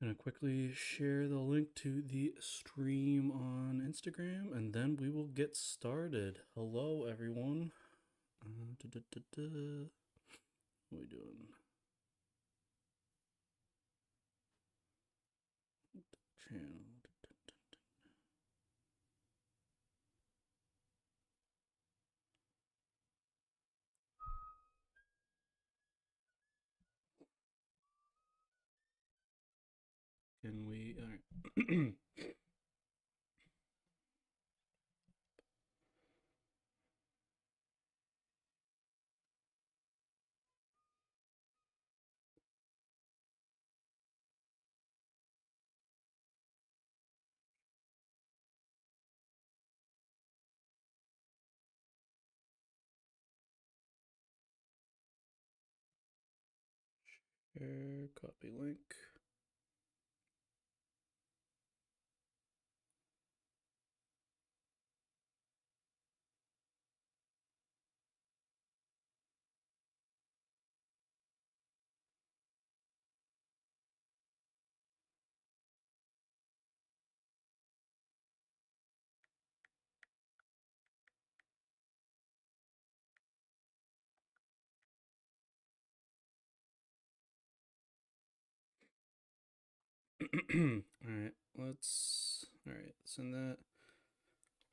Gonna quickly share the link to the stream on Instagram, and then we will get started. Hello, everyone. What are we doing? Channel. Can we? All right. Share, copy link. Alright, Alright, send that.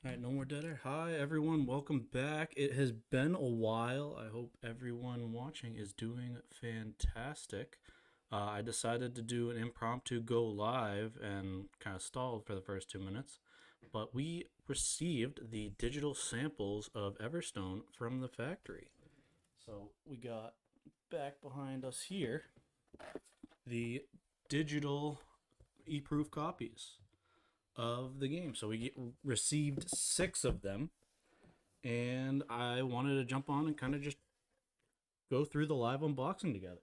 Alright, no more dead air. Hi, everyone. Welcome back. It has been a while. I hope everyone watching is doing fantastic. I decided to do an impromptu go live and kind of stalled for the first 2 minutes, but we received the digital samples of Everstone from the factory. So we got back behind us here the digital e-proof copies of the game. So we received 6 of them, and I wanted to jump on and kind of just go through the live unboxing together.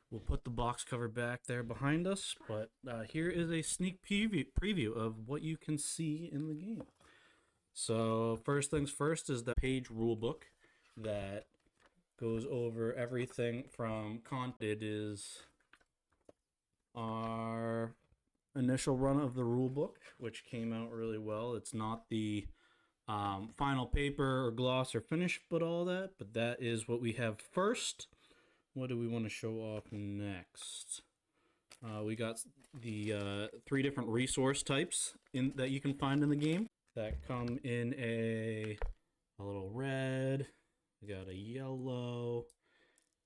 We'll put the box cover back there behind us, but here is a sneak preview of what you can see in the game. So first things first is the page rulebook that goes over everything from content. It is our initial run of the rulebook, which came out really well. It's not the final paper or gloss or finish, but all that. But that is what we have first. What do we want to show off next? We got the 3 different resource types that you can find in the game that come in a little red. We got a yellow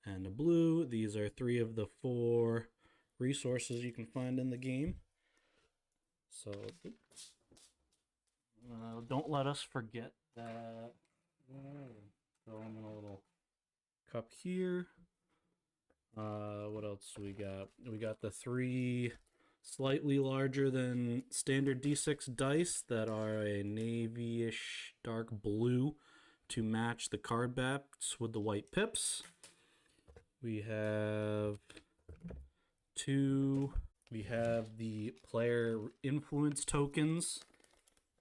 and a blue. These are 3 of the 4 resources you can find in the game. So don't let us forget that. Throw in a little cup here. What else we got? We got the 3 slightly larger than standard D6 dice that are a navy-ish dark blue to match the card backs with the white pips. We have 2. We have the player influence tokens,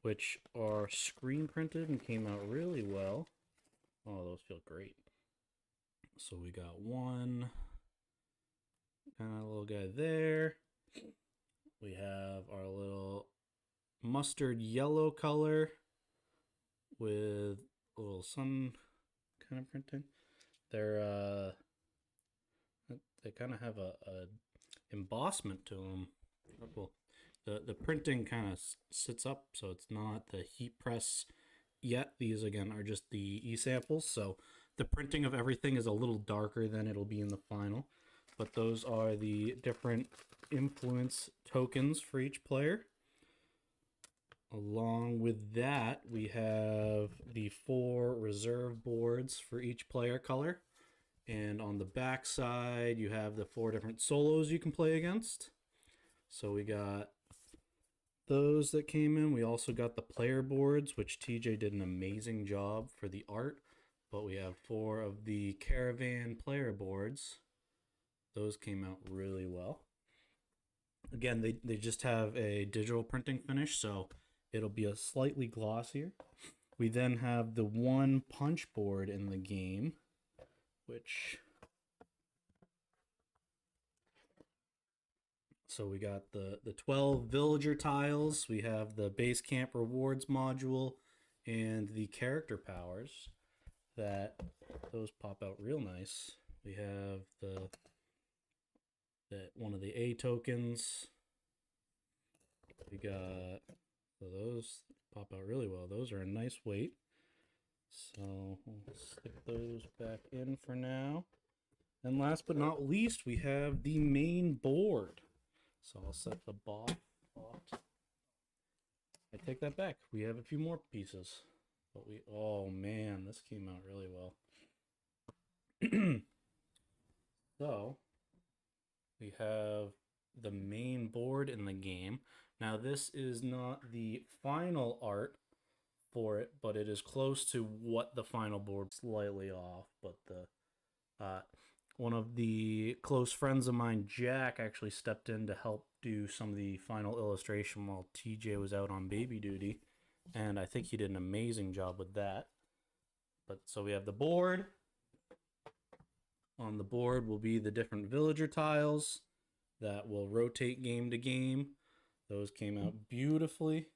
which are screen printed and came out really well. Oh, those feel great. So we got 1 kind of little guy there. We have our little mustard yellow color with a little sun kind of printing. They kind of have a embossment to them. Well, the printing kind of sits up, so it's not the heat press yet. These again are just the e-samples, so the printing of everything is a little darker than it'll be in the final. But those are the different influence tokens for each player. Along with that, we have the 4 reserve boards for each player color. And on the back side, you have the 4 different solos you can play against. So we got those that came in. We also got the player boards, which TJ did an amazing job for the art. But we have 4 of the caravan player boards. Those came out really well. Again, they just have a digital printing finish, so it'll be a slightly glossier. We then have the 1 punch board in the game, which So we got the 12 villager tiles. We have the base camp rewards module and the character powers that those pop out real nice. We have the one of the A tokens. We got, so those pop out really well. Those are a nice weight. So we'll stick those back in for now. And last but not least, we have the main board. So I'll set the box off. I take that back. We have a few more pieces. But oh man, this came out really well. So we have the main board in the game. Now this is not the final art for it, but it is close to what the final board, slightly off, but the one of the close friends of mine, Jack, actually stepped in to help do some of the final illustration while TJ was out on baby duty, and I think he did an amazing job with that. But so we have the board. On the board will be the different villager tiles that will rotate game to game. Those came out beautifully.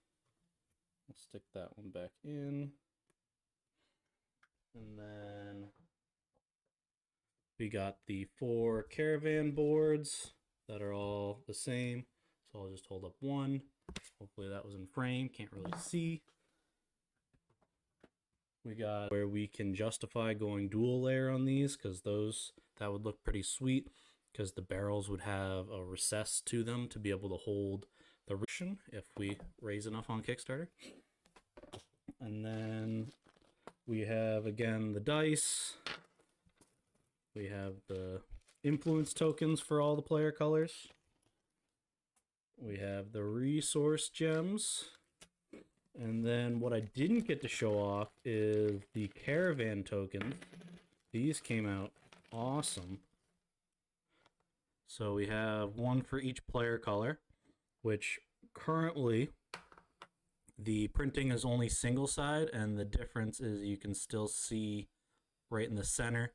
I'll stick that one back in. And then we got the 4 caravan boards that are all the same. So I'll just hold up one. Hopefully that was in frame. Can't really see. We got where we can justify going dual layer on these, because that would look pretty sweet, because the barrels would have a recess to them to be able to hold the ration if we raise enough on Kickstarter. And then we have, again, the dice. We have the influence tokens for all the player colors. We have the resource gems. And then what I didn't get to show off is the caravan tokens. These came out awesome. So we have one for each player color, which currently the printing is only single side, and the difference is you can still see right in the center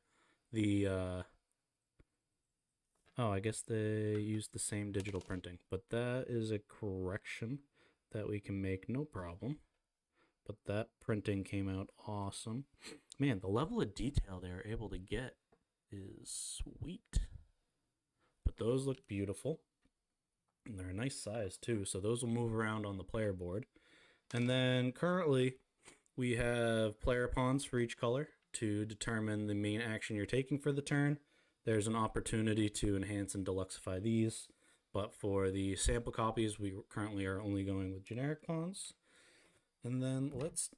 the oh, I guess they used the same digital printing, but that is a correction that we can make, no problem. But that printing came out awesome. Man, the level of detail they were able to get is sweet. But those look beautiful. And they're a nice size too, so those will move around on the player board. And then currently we have player pawns for each color to determine the main action you're taking for the turn. There's an opportunity to enhance and deluxify these, but for the sample copies, we currently are only going with generic pawns. And then let's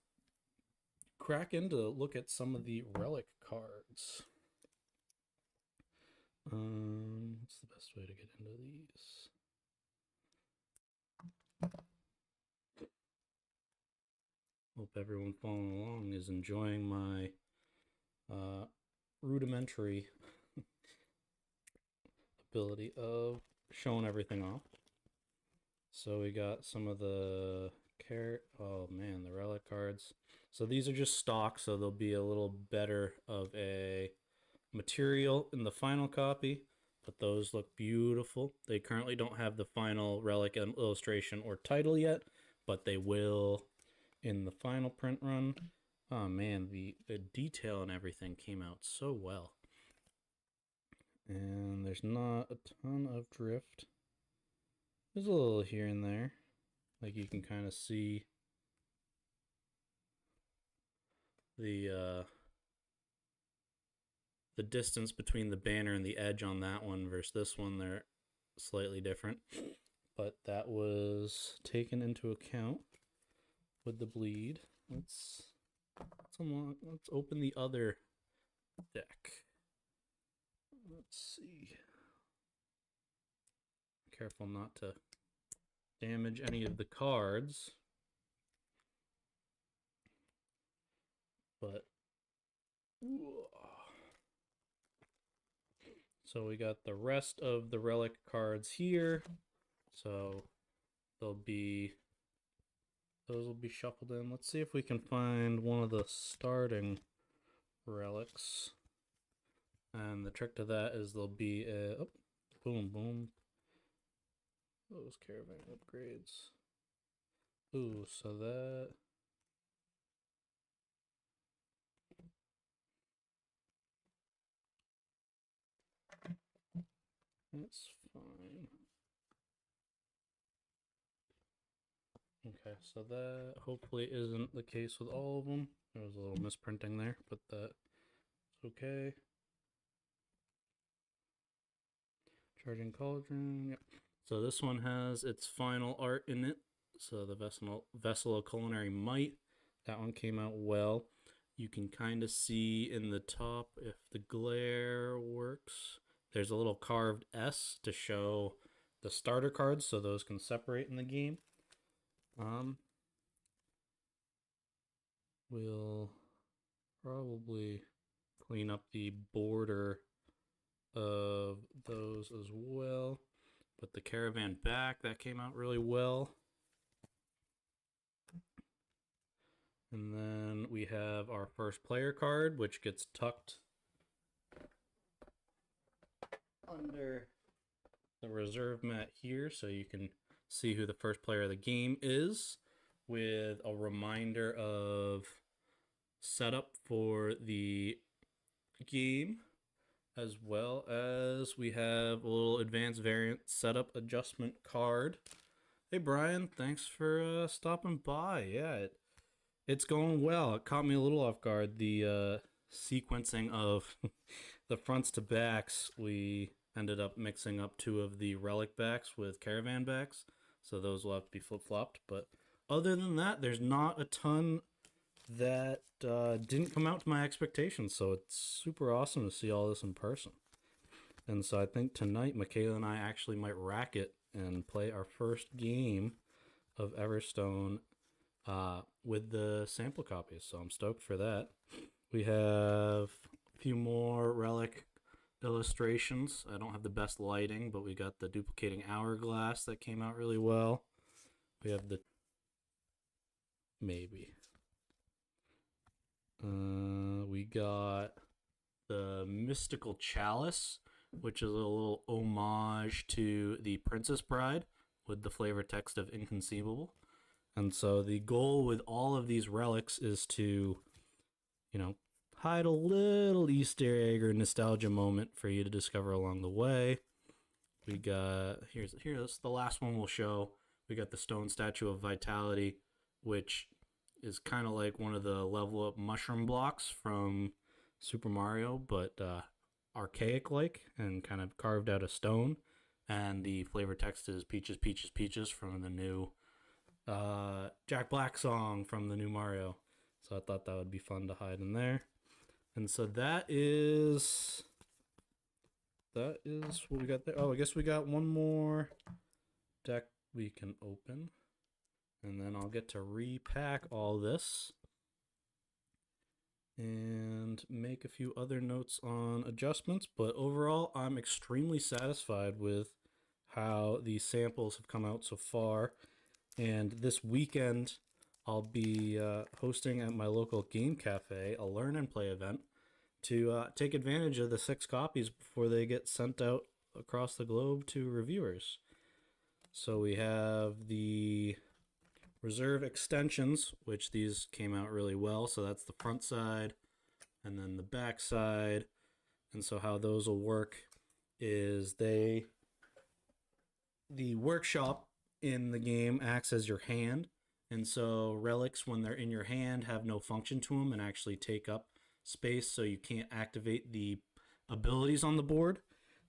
crack into look at some of the relic cards. What's the best way to get into these? Hope everyone following along is enjoying my rudimentary ability of showing everything off. So we got some of the oh man, the relic cards. So these are just stock, so they'll be a little better of a material in the final copy, but those look beautiful. They currently don't have the final relic and illustration or title yet, but they will in the final print run. Oh man, the detail and everything came out so well. And there's not a ton of drift. There's a little here and there. Like you can kind of see the distance between the banner and the edge on that one versus this one. They're slightly different, but that was taken into account with the bleed. Let's open the other deck. Let's see. Careful not to damage any of the cards. But so we got the rest of the relic cards here. So those will be shuffled in. Let's see if we can find one of the starting relics. And the trick to that is there'll be a boom boom. those caravan upgrades. Ooh, so that's fine. Okay, so that hopefully isn't the case with all of them. There was a little misprinting there, but that's okay. Charging Cauldron, yep. So this one has its final art in it. So the Vessel of Culinary Might, that one came out well. You can kind of see in the top, if the glare works, there's a little carved S to show the starter cards, so those can separate in the game. We'll probably clean up the border of those as well. But the caravan back, that came out really well. And then we have our first player card, which gets tucked under the reserve mat here, so you can see who the first player of the game is, with a reminder of setup for the game, as well as we have a little advanced variant setup adjustment card. Hey Brian, thanks for stopping by. Yeah, it's going well. It caught me a little off guard. The sequencing of the fronts to backs, we ended up mixing up two of the relic backs with caravan backs, so those will have to be flip-flopped. But other than that, there's not a ton that didn't come out to my expectations, so it's super awesome to see all this in person. And so I think tonight Michaela and I actually might rack it and play our first game of Everstone with the sample copies, so I'm stoked for that. We have a few more relic illustrations. I don't have the best lighting, but we got the duplicating hourglass that came out really well. We have the maybe. We got the mystical chalice, which is a little homage to the Princess Bride with the flavor text of Inconceivable. And so the goal with all of these relics is to, hide a little Easter egg or nostalgia moment for you to discover along the way. We got, here's the last one we'll show. We got the stone statue of Vitality, which is kind of like one of the level up mushroom blocks from Super Mario, but archaic like, and kind of carved out of stone. And the flavor text is Peaches, Peaches, Peaches from the new Jack Black song from the new Mario. So I thought that would be fun to hide in there. And so that is what we got there. Oh, I guess we got one more deck we can open. And then I'll get to repack all this and make a few other notes on adjustments. But overall, I'm extremely satisfied with how these samples have come out so far. And this weekend, I'll be hosting at my local game cafe a learn and play event to take advantage of the 6 copies before they get sent out across the globe to reviewers. So we have the reserve extensions, which these came out really well. So that's the front side and then the back side. And so how those will work is the workshop in the game acts as your hand. And so relics, when they're in your hand, have no function to them and actually take up space, so you can't activate the abilities on the board.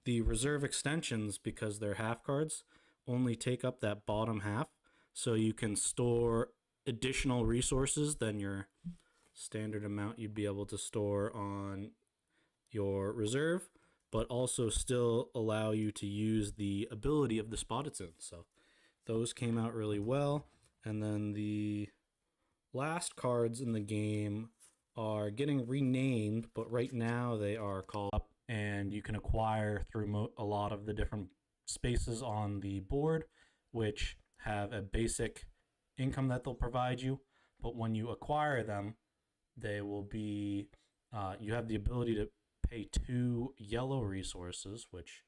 The reserve extensions, because they're half cards, only take up that bottom half, so you can store additional resources than your standard amount you'd be able to store on your reserve, but also still allow you to use the ability of the spot it's in. So those came out really well. And then the last cards in the game are getting renamed, but right now they are called up, and you can acquire through a lot of the different spaces on the board, which have a basic income that they'll provide you. But when you acquire them, they will be, you have the ability to pay 2 yellow resources, which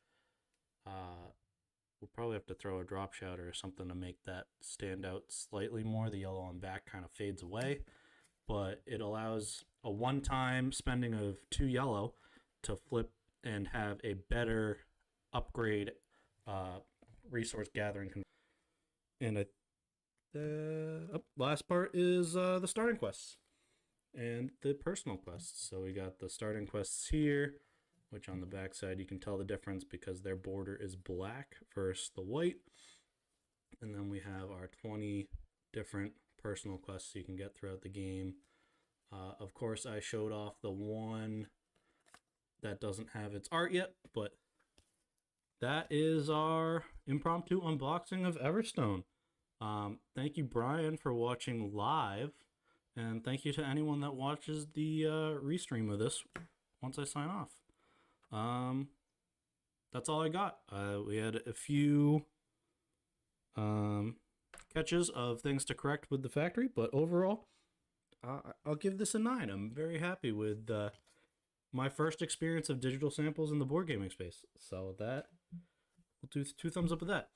We'll probably have to throw a drop shadow or something to make that stand out slightly more. The yellow on back kind of fades away, but it allows a one-time spending of 2 yellow to flip and have a better upgrade resource gathering. And last part is the starting quests and the personal quests. So we got the starting quests here, which on the back side you can tell the difference because their border is black versus the white. And then we have our 20 different personal quests you can get throughout the game. Of course, I showed off the one that doesn't have its art yet, but that is our impromptu unboxing of Everstone. Thank you, Brian, for watching live, and thank you to anyone that watches the restream of this once I sign off. That's all I got. We had a few catches of things to correct with the factory, but overall, I'll give this a 9. I'm very happy with my first experience of digital samples in the board gaming space. So that, we'll do 2 thumbs up with that.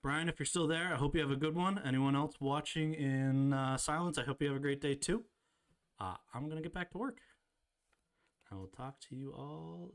Brian, if you're still there, I hope you have a good one. Anyone else watching in silence, I hope you have a great day too. I'm going to get back to work. I will talk to you all